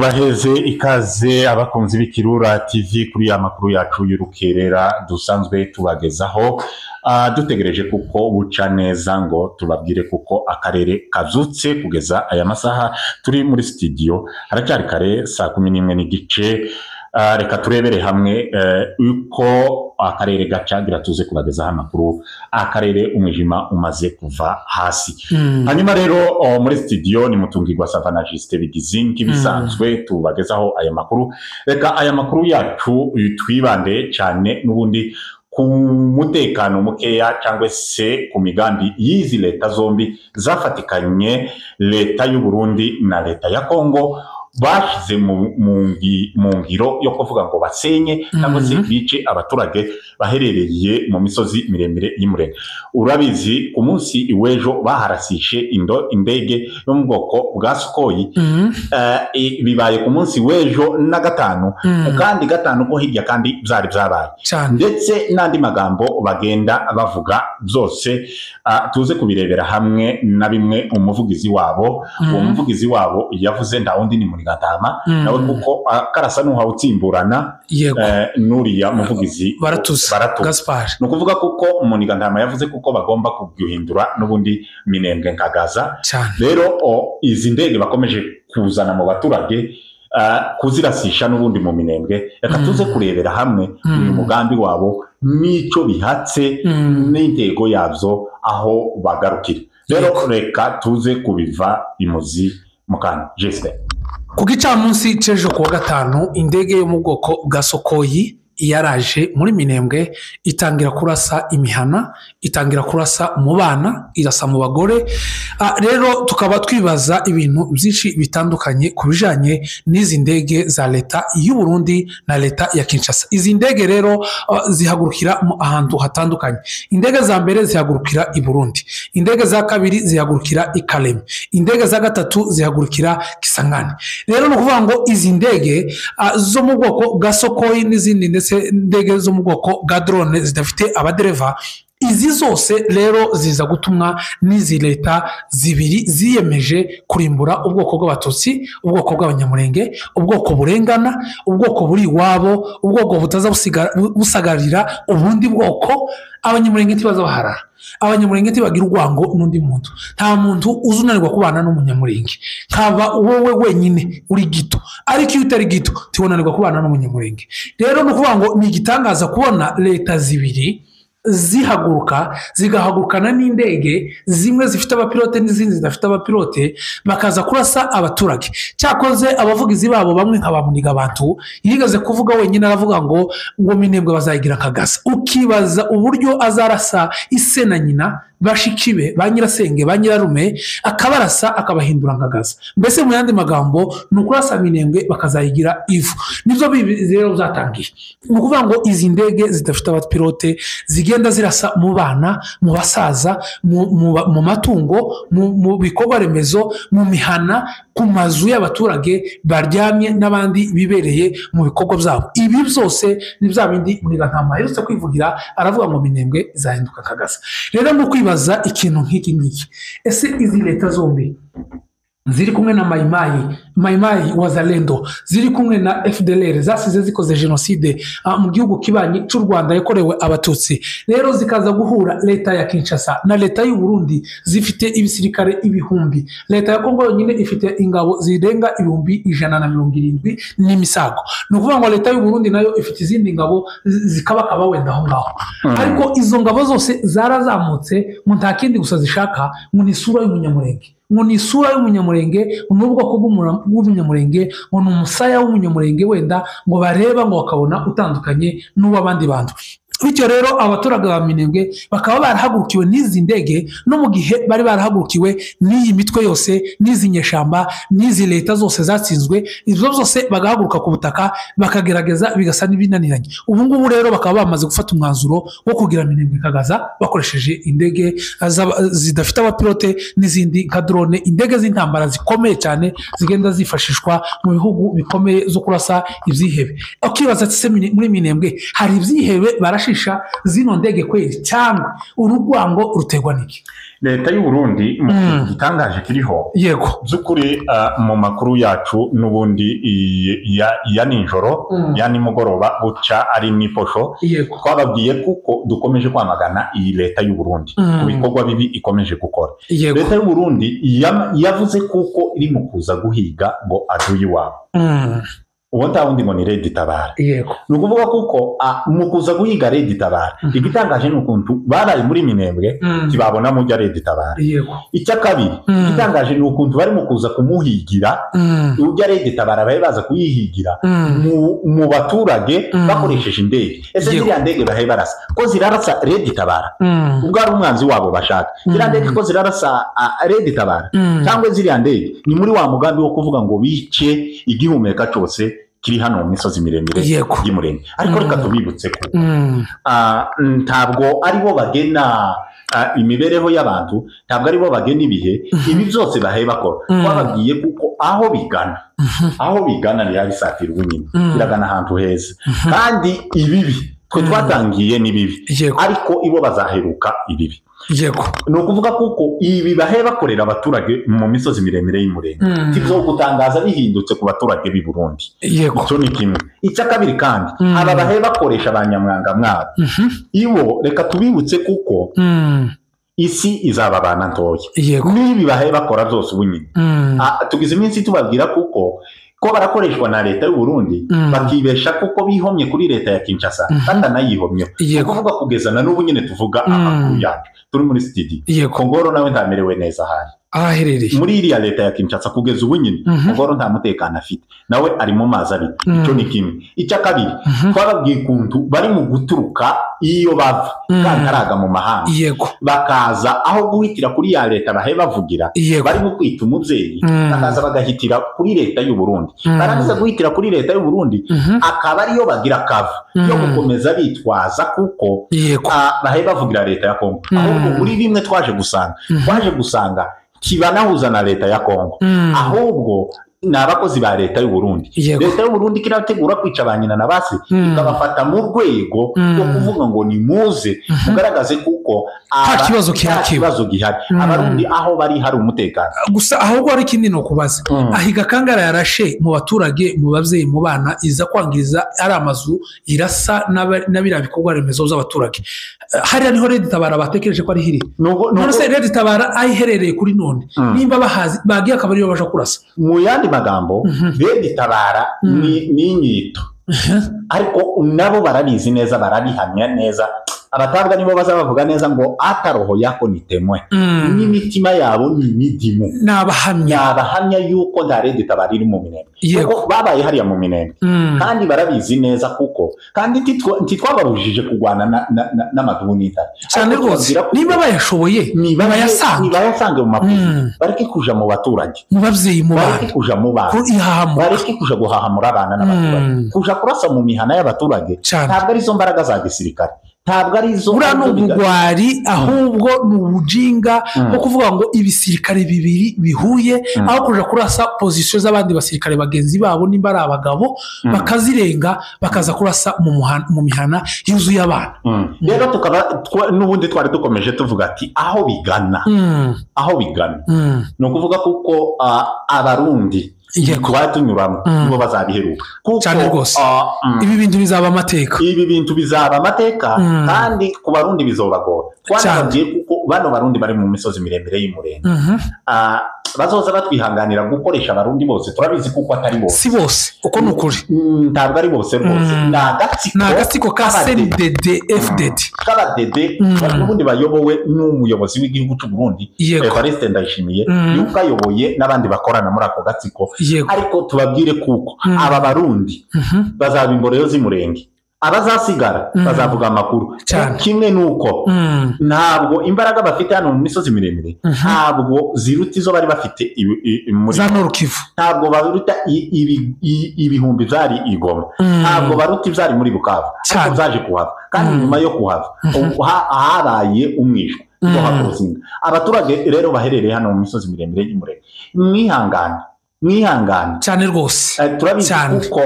tubaheze ikaze abakunzi b'Ikirura TV kuri amakuru yacu y'urukerera dusanzwe tubagezaho dutegereje kuko buca neza ngo tubabwire kuko akarere kazutse kugeza aya masaha turi muri studio haracyari kare saa 11 n'igice. Reka turebere hamwe uko akarere gacagira tuze kubagezaho amakuru akarere umwijima umaze kuva hasi. Hanyuma rero muri studio ni Mutungirwa Savana Juste Bigizingi bisanzwe tubagezaho aya makuru. Reka aya makuru yacu twibande cyane n'ubundi ku mutekano mukeya cyangwa se ku migambi y'izi leta zombi zafatikanye, leta y'u Burundi na leta ya Kongo, bashize mu ngiro yo kuvuga ngo basenye cyangwa se bice abaturage baherereye mu misozi miremire y'Imurenge. Urabizi ku munsi iwejo baharasishe indege yo mu bwoko bwa Sukhoi, bibaye ku munsi iwejo na gatanu, kandi gatanu ko hirya kandi byari byabaye, ndetse n'andi magambo bagenda bavuga byose tuze kubirebera hamwe na bimwe umuvugizi wabo. Uwo muvugizi wabo yavuze ndawundi ni muri Gatama nawe kuko karasa nuha utsimburana nuriya muvugizi Baratuza Gaspard. No kuvuga kuko umuntu Gatama yavuze kuko bagomba kuguhindura n'ubundi Minembwe nkagaza. Rero izi ndege bakomeje kuzana mu baturage kuzirasisha n'ubundi mu Minembwe. Reka tuze kurebera hamwe uyu mugambi wabo n'icyo bihatse n'intego yabyo aho bagarukira. Rero reka tuze kubiva imuzi mukana Juste. Ku gicamunsi c'ejo kuwa gatanu indege yo mu bwoko bwa Sukhoi yaraje muri Minembwe itangira kurasa imihana, itangira kurasa mu bana, irasa mu bagore. Rero tukaba twibaza ibintu byinshi bitandukanye kubijanye n'izi ndege za leta y'u Burundi na leta ya Kinshasa. Izi ndege rero zihagurukira mu ahantu hatandukanye. Indege za mbere zihagurukira i Burundi, indege za kabiri zihagurukira i Kalemi, indege za gatatu zihagurukira Kisangani. Rero no kuvuga ngo izi ndege zo mu bwoko bwa Sukhoi n'izindi ndege zo mu bwoko bwa drone zidafite abadereva, izi zose rero ziza gutumwa n'izi leta zibiri ziyemeje kurimbura ubwoko bw'abatutsi, ubwoko bw'abanyamurenge, ubwoko burengana, ubwoko buri wabo, ubwoko butaza busagarira ubundi bwoko. Abanyamurenge ntibaza baharara, abanyamurenge ntibagira urwango n'undi muntu. Nta muntu uzunanirwa kubana n'umunyamurenge, nkaba wowe wenyine uri gito, ariko iyo utari gito tibonanirwa kubana n'umunyamurenge. Rero no kuvuga ngo ni igitangaza kubona leta zibiri zihaguruka zigahagurukana n'indege zimwe zifite abapilote n'izindi zidafite abapilote, bakaza kurasa abaturage. Cyakoze abavugizi babo bamwe nk'abamuniga abantu yigeze kuvuga wenyine, aravuga ngo Minembwe bazayigira akagasa. Ukibaza uburyo azarasa ise na nyina, bashikibe ba nyirasenge ba nyirarume, akabarasa akabahindura nkagaza. Mbese mu yandi magambo ni ukurasa Minembwe bakazayigira ivu. Nibyo rero zatangiye. Ni ukuvuga ngo izi ndege zidafite abapilote zigenda zirasa mu bana, mu basaza, mu matungo, mu bikorwa remezo, mu mihana, ku mazu y'abaturage baryamye n'abandi bibereye mu bikorwa byabo. Ibi byose ni bya bindi muri Gatama yerutse kwivugira, aravuga ngo Minembwe izahinduka akagasa. Rero no kwibaza ikintu nk'iki ngiki, ese izi leta zombi ziri kumwe na Maimai Wazalendo, ziri kumwe na FDLR zasize zikoze genocide mu gihugu kibanyi cy'u Rwanda yakorewe abatutsi, rero zikaza guhura leta ya Kinshasa na leta y'u Burundi zifite ibisirikare ibihumbi, leta ya Kongo nyine ifite ingabo zirenga 170 n'imisago. No kuvuga ngo leta y'u Burundi nayo ifite izindi ngabo zikabakaba wenda aho ngaho. Ariko izo ngabo zose zarazamutse mu nta kindi gusa zishaka ngo ni isura y'umunyamurenge, ngo ni isura y'umunyamurenge, n'ubwoko bw'umunyamurenge, ngo ni umusaya w'umunyamurenge wenda, ngo bareba ngo bakabona utandukanye n'uw'abandi bantu. Bityo rero abaturage ba Minembwe bakaba barahagurukiwe n'izi ndege, no mu gihe bari barahagurukiwe n'iyi mitwe yose, n'izi nyeshamba, n'izi leta zose zatsinzwe, ibyo byose bagahaguruka ku butaka bakagerageza bigasa n'ibinaniranye. Ubu ngubu rero bakaba bamaze gufata umwanzuro wo kugira Minembwe kagaza bakoresheje indege zidafite abapilote n'izindi nka drone, indege z'intambara zikomeye cyane zigenda zifashishwa mu bihugu bikomeye zo kurasa ibyihebe. Ukibaza ati se muri Minembwe hari ibyihebe barashisha zino ndege kweli cyangwa urugwango rutegwa niki? leta y'u Burundi mu gitangaje kiriho yego by'ukuri mu makuru yacu n'ubundi ya ninjoro ya nimugoroba buca ari niposho twababwiye kuko dukomeje kwamagana iyi leta y'u Burundi ku bikorwa bibi ikomeje gukora. Leta y'u Burundi yavuze kuko iri mu kuza guhiga ngo aduyi wabo uwo ntawundi ngo ni Red Tabara. Ni ukuvuga kuko mu kuza guhiga Red Tabara igitangaje ni ukuntu baraye muri Minembwe kibabona mu rya Red Tabara. Icya kabiri igitangaje ni ukuntu bari mu kuza kumuhigira urya Red Tabara bahe baza kuyihigira mu baturage bakoresheje indege. Ese ziriya ndege bahe barasa ko zirarasa Red Tabara ubwo ari umwanzi wabo bashaka ziriya ndege ko zirarasa Red Tabara cyangwa ziriya ndege ni muri wa mugambi wo kuvuga ngo bice igihumeka cyose kiri hano mu misozi miremire y'Umurenge. Ariko reka tubibutse ko ntabwo aribo bagena imibereho y'abantu, ntabwo aribo bagena ibihe, ibi byose bahe bakora. Twababwiye kuko aho bigana ni bisatira ubunyine biragana ahantu heza kandi ibibi twe twatangiye ni bibi ariko ibo bazaheruka ibibi. Ni ukuvuga kuko ibi bahe bakorera abaturage mu misozi miremire y'Umurenge tizo gutangaza bihindutse ku baturage b'i Burundi. Icyo ni kimwe. Icya kabiri kandi aba bahe bakoresha abanyamwanga mwabo ibo reka tubibutse kuko isi izababana ntoya n'ibi bahe bakora byose ubunyine. Tugize iminsi tubabwira kuko ko barakoreshwa na leta y'u Burundi bakibesha kuko bihomye kuri leta ya Kinshasa kandi anayihomye kuvuga kugeza na n'ubu nyine tuvuga amakuru yacu turi muri studio. Kongoro nawe ntamerewe neza aherereye muri iriya leta ya Kinshasa kugeza ubu nyine Kongoro nta mutekano afite nawe ari mu mazi ari. Icyo ni kimwe. Icya kabiri twababwiye kuntu bari mu guturuka iyo bava kandi araga mu mahanga bakaza aho guhitira kuri ya leta bahe bavugira bari mu kwita umubyeyi bakaza bagahitira kuri leta y'u Burundi. Barangiza guhitira kuri leta y'u Burundi akaba ariyo bagira kava yo gukomeza bitwaza kuko bahe bavugira leta ya Kongo. Ahubwo muri bimwe twaje gusanga kibanahuza na leta ya Kongo ahubwo ni abakozi ba leta y'u Burundi. Leta y'u Burundi kirategura kwica banyina na basi ikabafata mu rwego rwo kuvuga ngo ni muze mugaragaze kuko nta kibazo gihari abarundi aho bari hari umutekano gusa ahubwo ari ikindi no kubaza ahiga kangara yarashe mu baturage mu bavyeyi mu bana iza kwangiriza ari amazu irasa n'abira bikorwa remezo z'abaturage. Hari niho Red Tabara batekereje ko ari hiri none se Red Tabara ayiherereye kuri none nimba bahazi bagiye akabari yo baje kurasa mu yandi magambo Red Tabara ni inyito ariko nabo barabizi neza barabihamya neza. Abatabwa nibo bazabavuga neza ngo ataroho yako nitemwe n'imitima yabo ni imidimu nabahamya yuko nda Red Tabara iri mu Minembwe kuko babaye hariya mu Minembwe kandi barabizi neza kuko kandi ntitwababujije kugwana n'amaduni cyane rwose niba bayashoboye nibayasange mu mapuzi bareke kuja mu baturage mu bavyeyi mu bana bareke kuja mu bana bareke kuja guhahamura abana n'abaturage kuja kurasa mu mihana y'abaturage ntabwo ari zo mbaraga za gisirikare ntabwo ari zo ubugwari ahubwo ni ubujinga bwo kuvuga ngo ibisirikare bibiri bihuye aho kuja kurasa position z'abandi basirikare bagenzi babo nimba ari abagabo bakazirenga bakaza kurasa mu mihana yuzuye abana. Rero tukaba n'ubundi twari dukomeje tuvuga ati aho bigana no kuvuga kuko abarundi twatunyuramo nibo bazabiheruka cyane rwose. Ibi bintu bizaba amateka kandi ku barundi bizobagora. Twanagiye kuko bano barundi bari mu misozi miremire y'Umurenge bazoza batwihanganira gukoresha abarundi bose turabizi kuko atari bose si bose uko nukuri ntabwo ari bose rwose n'agatsiko ka CNDD FDD kabadede n'ubundi bayobowe n'umuyobozi w'igihugu cy'u Burundi Evariste Ndayishimiye yuko ayoboye n'abandi bakorana muri ako gatsiko. Ariko tubabwire kuko aba barundi bazaba imboro z'Umurenge abazasigara bazavuga amakuru kimwe nuko ntabwo imbaraga bafite hano mu misozi miremire ntabwo ziruta izo bari bafite muri za Norukivu ntabwo baruta ibihumbi byari igoma ntabwo baruta ibyari muri Bukavu ariko zaje kuhava kandi nyuma yo kuhava habaye umwishwa abaturage rero baherereye hano mu misozi miremire y'Umurenge mwihangane mwihangane cyane rwose turabizi kuko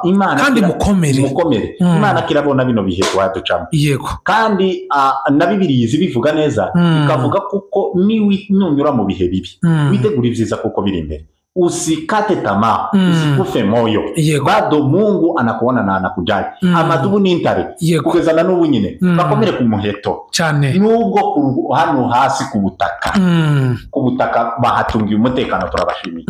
Imana kandi mukomere Imana kirabona bino bihe twaducamo yego kandi na Bibiliya izi bivuga neza ikavuga kuko nunyura mu bihe bibi witegura ibyiza kuko biri imbere usikate tamaa usikufe moyo bado Mungu anakuona na anakujali amadubu n'intare kugeza na n'ubu nyine bakomere ku muheto cyane nubwo hano hasi ku butaka bahatungiye umutekano turabashimiye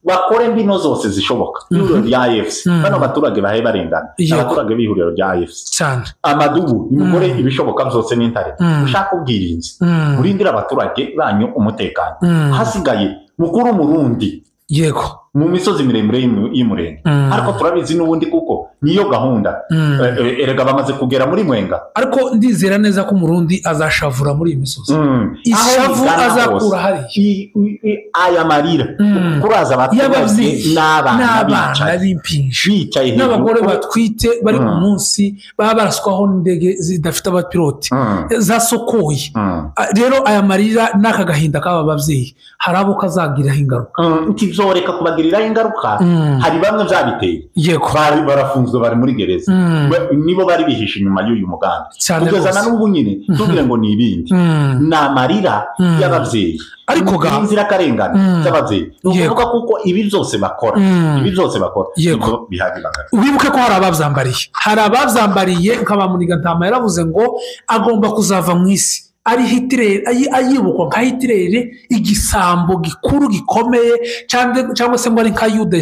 bakore mbino zose zishoboka ihuriro rya AFC bano baturage bahe barengana abaturage b'ihuriro rya AFC cyane amadubu nimukore ibishoboka byose n'intare ushaka ubwirinzi urindira abaturage banyu umutekano hasigaye mukuru Murundi yego mu misozi miremire y'Umurenge ariko turabizi n'ubundi kuko niyo gahunda erega bamaze kugera muri Mwenga ariko ndizera neza ko Murundi azashavura muri iyi misozi ishavu azakura hari aya marira kuraza abaturage n'abana b'impinji n'abagore batwite bari ku munsi baba baraswaho n'indege zidafite abapiloti za Sokoyi rero aya marira n'aka gahinda k'aba bavyeyi hari abo kazagiraho ingaruka kizoreka kubagiriraho ingaruka hari bamwe byabiteye barafunzwe bari muri gereza nibo bari bihishe inyuma y'uyu mugambi kugeza na n'ubu nyine tubwire ngo ni ibindi n'amarira y'abavyeyi ariko inzira karengana cy'abavyeyi uvuga kuko ibi byose bakora bihari bagara wibuke ko hari abavyambariye nk'abamuniga ntama yaravuze ngo agomba kuzava mu isi ari Hitler ayibukwa nka Hitler igisambo gikuru gikomeye cyangwa se ngo ari nka Yuda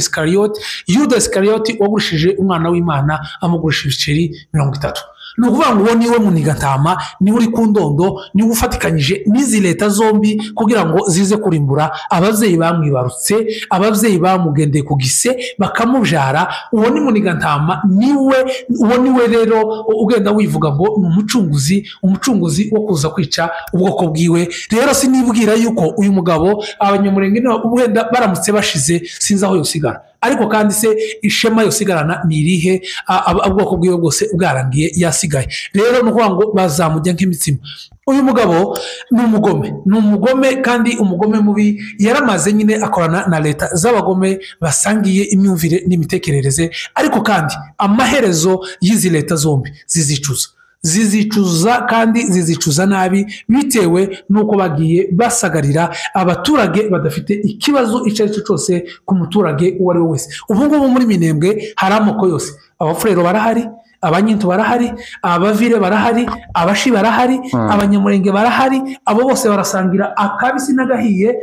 Iscariot wagurishije umwana w'Imana amugurisha ibiceri 30 ni ukuvuga ngo uwo niwe muniga ntama niwe uri ku ndondo niwe ufatikanyije n'izi leta zombi kugira ngo zize kurimbura abavyeyi bamwibarutse abavyeyi bamugendeye ku gise bakamubyara uwo ni muniga ntama niwe rero ugenda wivuga ngo ni umucunguzi wo kuza kwica ubwoko bwiwe rero sinibwira yuko uyu mugabo abanyamurenge wenda baramutse bashize sinzi aho yosigara ariko kandi se ishema yosigarana ni irihe ubwoko bwiwe bwose bwarangiye yasigaye rero no kuvuga ngo bazamujya nk'imitsima uyu mugabo ni umugome kandi umugome mubi yaramaze nyine akorana na leta z'abagome basangiye imyumvire n'imitekerereze ariko kandi amaherezo y'izi leta zombi zizicuza kandi zizicuza nabi bitewe nuko bagiye basagarira abaturage badafite ikibazo icyo ari cyo cyose ku muturage uwo ari we wese ubu ngubu muri Minembwe hari amoko yose abafurero barahari abanyintu barahari abavire barahari abashi barahari abanyamurenge barahari abo bose barasangira akabisi n'agahiye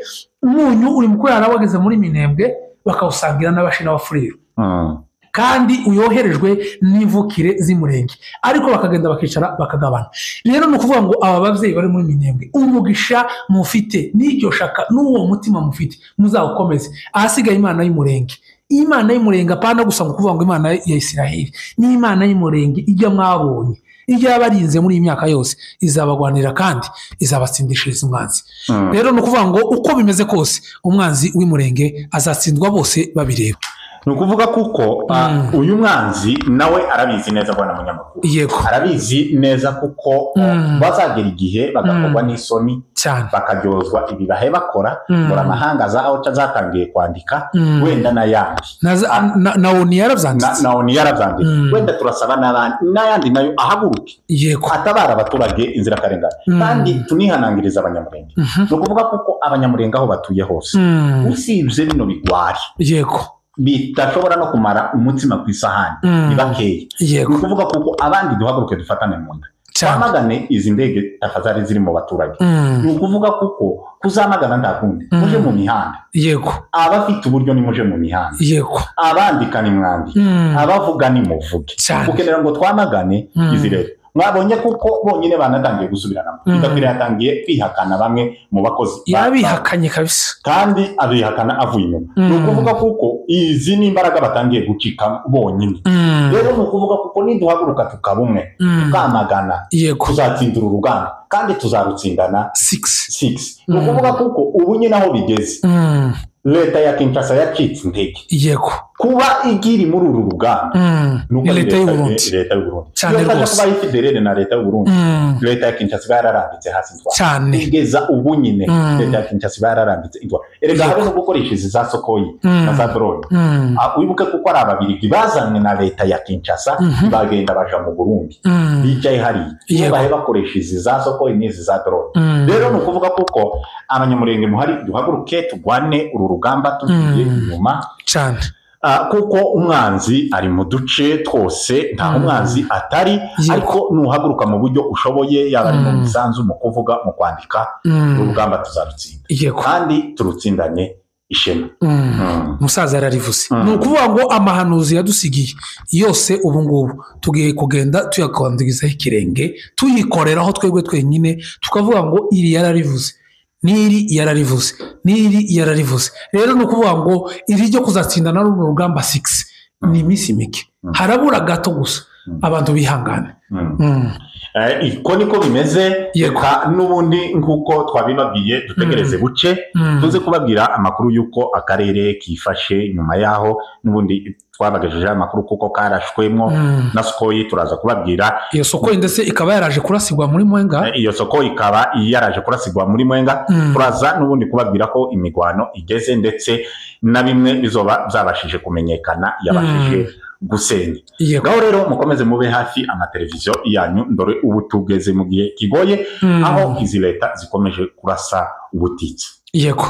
umunyu uri mukorana wageze muri Minembwe bakawusangira n'abashi n'abafurero kandi uyoherejwe n'imvukire z'Umurenge ariko bakagenda bakicara bakagabana rero no kuvuga ngo aba bavyeyi bari muri Minembwe umugisha mufite n'iryo shaka n'uwo mutima mufite muzawukomeze ahasigaye Imana y'Umurenge apana gusa ngo kuvuga ngo Imana ya Isiraheli ni Imana y'Umurenge ijya mwabonye ijya yabarinze muri iyi myaka yose izabagwanira kandi izabatsindishiriza umwanzi rero no kuvuga ngo uko bimeze kose umwanzi w'Umurenge azatsindwa bose babireba ni ukuvuga kuko uyu mwanzi nawe arabizi neza bwana munyamakuru arabizi neza kuko bazagera igihe bagakorwa n'isoni bakaryozwa ibi bahe bakora muri amahanga aho zatangiye kwandika wenda n'ayandi nawo yarabyanditse wenda turasaba n'ayandi nayo ahaguruke atabara abaturage inzirakarengane kandi tunihanangiriza abanyamurenge ni ukuvuga kuko abanyamurenge aho batuye hose usibye bino bigwari bitashobora no kumara umutima ku isahani ibakeye ni ukuvuga kuko abandi duhaguruke dufatane mu nda twamagane izi ndege tafazari ziri mu baturage ni ukuvuga kuko kuzamagana nta kundi muje mu mihanda abafite uburyo ni muje mu mihanda abandika ni mwandike abavuga ni muvuge kukenera ngo twamagane izi rero mwabonye kuko bonyine banatangiye gusubiranamo idakwiriye yatangiye kwihakana bamwe mu bakozi yabihakanye kabisa kandi abihakana avuye inyuma ni ukuvuga kuko izi ni imbaraga batangiye gucika bonyine rero ni ukuvuga kuko niduhaguruka tukaba umwe tukamagana tuzatsindira urugamba kandi tuzarutsindana 6 ni ukuvuga kuko ubu nyine aho bigeze leta ya Kinshasa yacitse intege kuba igiri muri uru rugamba ni leta y'u Burundi cyane rwose kuba ifederere na leta y'u Burundi leta ya Kinshasa yararambitse hasi cyane igeza ubu nyine leta ya Kinshasa yararambitse erega hari no gukoresha izi za Sokoyi na za drone wibuke kuko ari ababirigi bazanywe na leta ya Kinshasa bagenda baja mu Burundi bicaye hari bahe bakoresha izi za Sokoyi n'izi za drone rero no kuvuga kuko abanyamurenge muhari duhaguruke tugwane uru rugamba tugiye inyuma cyane kuko umwanzi ari mu duce twose nta umwanzi atari ariko nuhaguruka mu buryo ushoboye yaba ari mu misanzu mu kuvuga mu kwandika urugamba tuzarutsinda kandi turutsindanye ishema musaza yararivuze ni ukuvuga ngo amahanuzi yadusigiye yose ubu ngubu tugiye kugenda tuyakandigizaho ikirenge tuyikoreraho twebwe twenyine tukavuga ngo iri yararivuze n'iri yararivuze rero ni ukuvuga ngo iri ryo kuzatsinda na runo rugamba 6 ni iminsi mike harabura gato gusa abantu bihangane iko niko bimeze n'ubundi nk'uko twabibabwiye dutegereze buce tuze kubabwira amakuru y'uko akarere kifashe nyuma yaho n'ubundi twabagejeje amakuru kuko karashwemwo na Sokoyi turaza kubabwira iyo Sokoyi ndetse ikaba yaraje kurasigwa muri Mwenga iyo Sokoyi ikaba yaraje kurasigwa muri Mwenga turaza n'ubundi kubabwira ko imigwano igeze ndetse na bimwe bizoba byabashije kumenyekana yabashije gusenya ngaho rero mukomeze mube hafi amateleviziyo yanyu ndore ubu tugeze mu gihe kigoye aho izi leta zikomeje kurasa ubutitsa yego